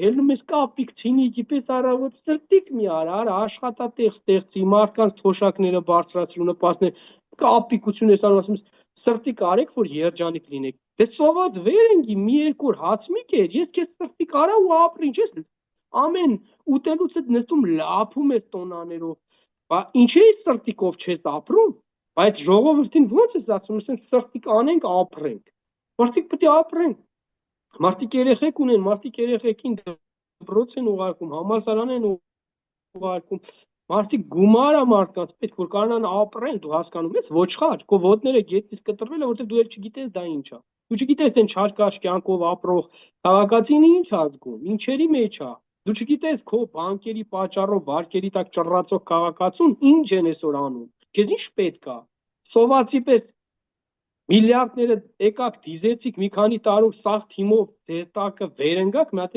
ելնում ես կապիկ ցինիկի պես առավոտ սրտիկ մի արա աշխատատեղ ստեղծի մարդկանց թոշակները բարձրացրու նպաստներ կապիկություն ես անում ասում ես սրտիկ արեք որ երջանիկ լինեք դե սոված վեր ենք մի երկու օր հաց մի կեր ես քեզ սրտիկ արա ու ապրի ինչ ես ամեն ուտելուց հետ նստում լափում ես տոնաներով բա ինչի սրտիկով չես ապրում բայց ժողովրդին ո՞նց ես ասում ես սրտիկ անենք ապրենք մարդիկ պետք է ապրեն մարդիկ երեխեք ունեն մարդիկ երեխեքին դպրոց են ուղարկում համալսարան են ուղարկում մարդիկ գումար է մարդկանց պետք որ կարողանան ապրեն դու հասկանում ես ոչխար քո ոտները գետից կտրվել է որտեղ դու էլ չգիտես դա ինչ է դու չգիտես այն չարքաշ կյանքով ապրող քաղաքացին ինչ ազգում ինչերի մեջ է դու չգիտես քո բանկերի պատճառով վարկերի տակ ճռռացող քաղաքացուն ինչ են այսօր անում քեզ ինչ պետք է սովածի պես միլիարդները եկաք դիզեցիք մի քանի տարով սաղ թիմով ձեր տակը վեր ընկաք մի հատ